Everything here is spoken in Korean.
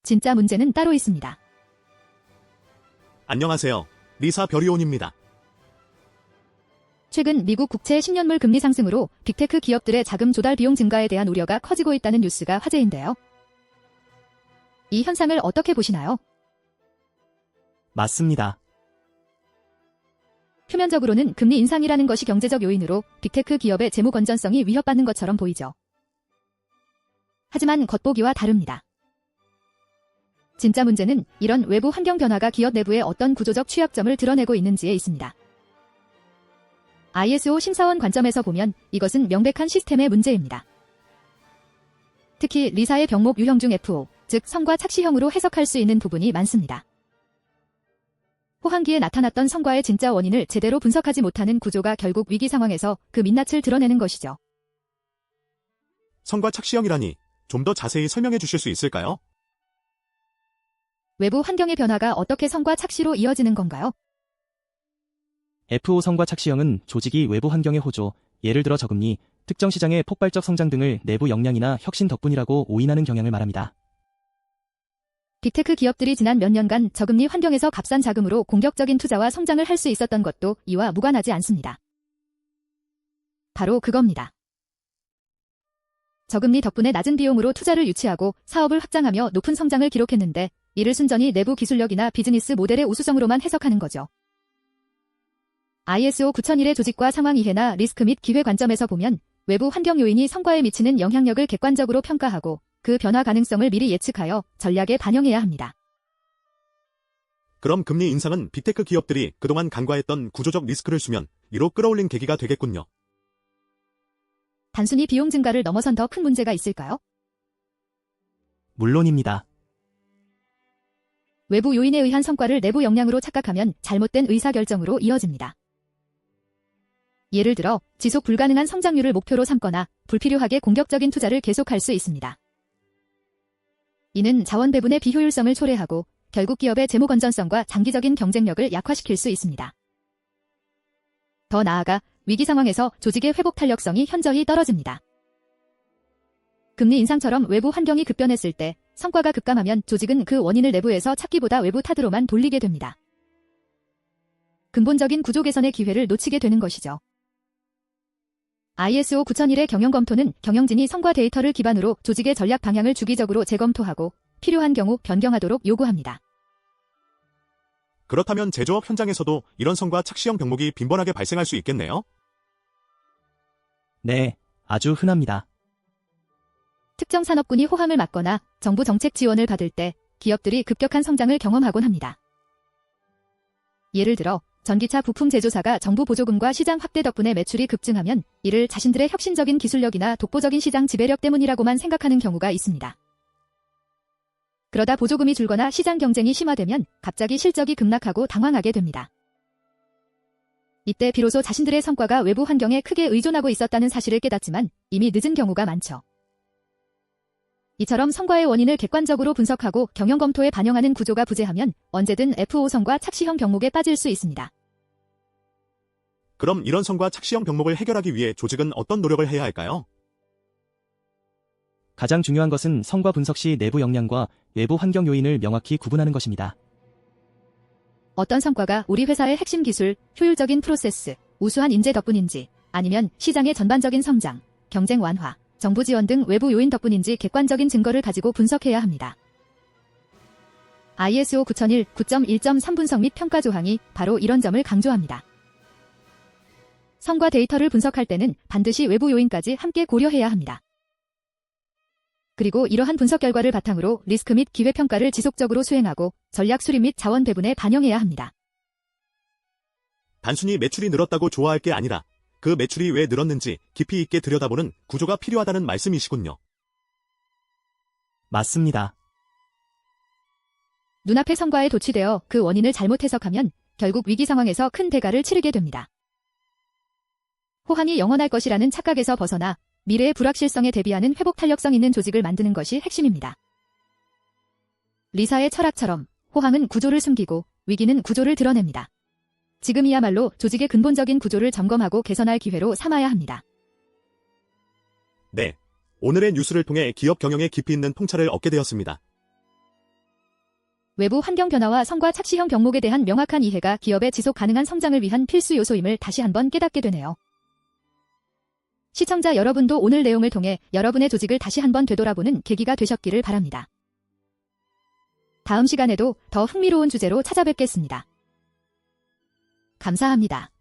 진짜 문제는 따로 있습니다. 안녕하세요. 리사 별이온입니다. 최근 미국 국채 10년물 금리 상승으로 빅테크 기업들의 자금 조달 비용 증가에 대한 우려가 커지고 있다는 뉴스가 화제인데요. 이 현상을 어떻게 보시나요? 맞습니다. 표면적으로는 금리 인상이라는 것이 경제적 요인으로 빅테크 기업의 재무 건전성이 위협받는 것처럼 보이죠. 하지만 겉보기와 다릅니다. 진짜 문제는 이런 외부 환경 변화가 기업 내부의 어떤 구조적 취약점을 드러내고 있는지에 있습니다. ISO 심사원 관점에서 보면 이것은 명백한 시스템의 문제입니다. 특히 리사의 병목 유형 중 FO, 즉 성과 착시형으로 해석할 수 있는 부분이 많습니다. 호황기에 나타났던 성과의 진짜 원인을 제대로 분석하지 못하는 구조가 결국 위기 상황에서 그 민낯을 드러내는 것이죠. 성과 착시형이라니 좀 더 자세히 설명해 주실 수 있을까요? 외부 환경의 변화가 어떻게 성과 착시로 이어지는 건가요? FO 성과 착시형은 조직이 외부 환경의 호조, 예를 들어 저금리, 특정 시장의 폭발적 성장 등을 내부 역량이나 혁신 덕분이라고 오인하는 경향을 말합니다. 빅테크 기업들이 지난 몇 년간 저금리 환경에서 값싼 자금으로 공격적인 투자와 성장을 할 수 있었던 것도 이와 무관하지 않습니다. 바로 그겁니다. 저금리 덕분에 낮은 비용으로 투자를 유치하고 사업을 확장하며 높은 성장을 기록했는데 이를 순전히 내부 기술력이나 비즈니스 모델의 우수성으로만 해석하는 거죠. ISO 9001의 조직과 상황 이해나 리스크 및 기회 관점에서 보면 외부 환경 요인이 성과에 미치는 영향력을 객관적으로 평가하고 그 변화 가능성을 미리 예측하여 전략에 반영해야 합니다. 그럼 금리 인상은 빅테크 기업들이 그동안 간과했던 구조적 리스크를 수면 위로 끌어올린 계기가 되겠군요. 단순히 비용 증가를 넘어선 더 큰 문제가 있을까요? 물론입니다. 외부 요인에 의한 성과를 내부 역량으로 착각하면 잘못된 의사결정으로 이어집니다. 예를 들어 지속 불가능한 성장률을 목표로 삼거나 불필요하게 공격적인 투자를 계속할 수 있습니다. 이는 자원 배분의 비효율성을 초래하고 결국 기업의 재무 건전성과 장기적인 경쟁력을 약화시킬 수 있습니다. 더 나아가 위기 상황에서 조직의 회복 탄력성이 현저히 떨어집니다. 금리 인상처럼 외부 환경이 급변했을 때 성과가 급감하면 조직은 그 원인을 내부에서 찾기보다 외부 탓으로만 돌리게 됩니다. 근본적인 구조 개선의 기회를 놓치게 되는 것이죠. ISO 9001의 경영 검토는 경영진이 성과 데이터를 기반으로 조직의 전략 방향을 주기적으로 재검토하고 필요한 경우 변경하도록 요구합니다. 그렇다면 제조업 현장에서도 이런 성과 착시형 병목이 빈번하게 발생할 수 있겠네요? 네, 아주 흔합니다. 특정 산업군이 호황을 맞거나 정부 정책 지원을 받을 때 기업들이 급격한 성장을 경험하곤 합니다. 예를 들어 전기차 부품 제조사가 정부 보조금과 시장 확대 덕분에 매출이 급증하면 이를 자신들의 혁신적인 기술력이나 독보적인 시장 지배력 때문이라고만 생각하는 경우가 있습니다. 그러다 보조금이 줄거나 시장 경쟁이 심화되면 갑자기 실적이 급락하고 당황하게 됩니다. 이때 비로소 자신들의 성과가 외부 환경에 크게 의존하고 있었다는 사실을 깨닫지만 이미 늦은 경우가 많죠. 이처럼 성과의 원인을 객관적으로 분석하고 경영 검토에 반영하는 구조가 부재하면 언제든 FO성과 착시형 병목에 빠질 수 있습니다. 그럼 이런 성과 착시형 병목을 해결하기 위해 조직은 어떤 노력을 해야 할까요? 가장 중요한 것은 성과 분석 시 내부 역량과 외부 환경 요인을 명확히 구분하는 것입니다. 어떤 성과가 우리 회사의 핵심 기술, 효율적인 프로세스, 우수한 인재 덕분인지 아니면 시장의 전반적인 성장, 경쟁 완화, 정부 지원 등 외부 요인 덕분인지 객관적인 증거를 가지고 분석해야 합니다. ISO 9001 9.1.3 분석 및 평가 조항이 바로 이런 점을 강조합니다. 성과 데이터를 분석할 때는 반드시 외부 요인까지 함께 고려해야 합니다. 그리고 이러한 분석 결과를 바탕으로 리스크 및 기회 평가를 지속적으로 수행하고 전략 수립 및 자원 배분에 반영해야 합니다. 단순히 매출이 늘었다고 좋아할 게 아니라 그 매출이 왜 늘었는지 깊이 있게 들여다보는 구조가 필요하다는 말씀이시군요. 맞습니다. 눈앞의 성과에 도취되어 그 원인을 잘못 해석하면 결국 위기 상황에서 큰 대가를 치르게 됩니다. 호황이 영원할 것이라는 착각에서 벗어나 미래의 불확실성에 대비하는 회복 탄력성 있는 조직을 만드는 것이 핵심입니다. 리사의 철학처럼 호황은 구조를 숨기고 위기는 구조를 드러냅니다. 지금이야말로 조직의 근본적인 구조를 점검하고 개선할 기회로 삼아야 합니다. 네, 오늘의 뉴스를 통해 기업 경영에 깊이 있는 통찰을 얻게 되었습니다. 외부 환경 변화와 성과 착시형 병목에 대한 명확한 이해가 기업의 지속 가능한 성장을 위한 필수 요소임을 다시 한번 깨닫게 되네요. 시청자 여러분도 오늘 내용을 통해 여러분의 조직을 다시 한번 되돌아보는 계기가 되셨기를 바랍니다. 다음 시간에도 더 흥미로운 주제로 찾아뵙겠습니다. 감사합니다.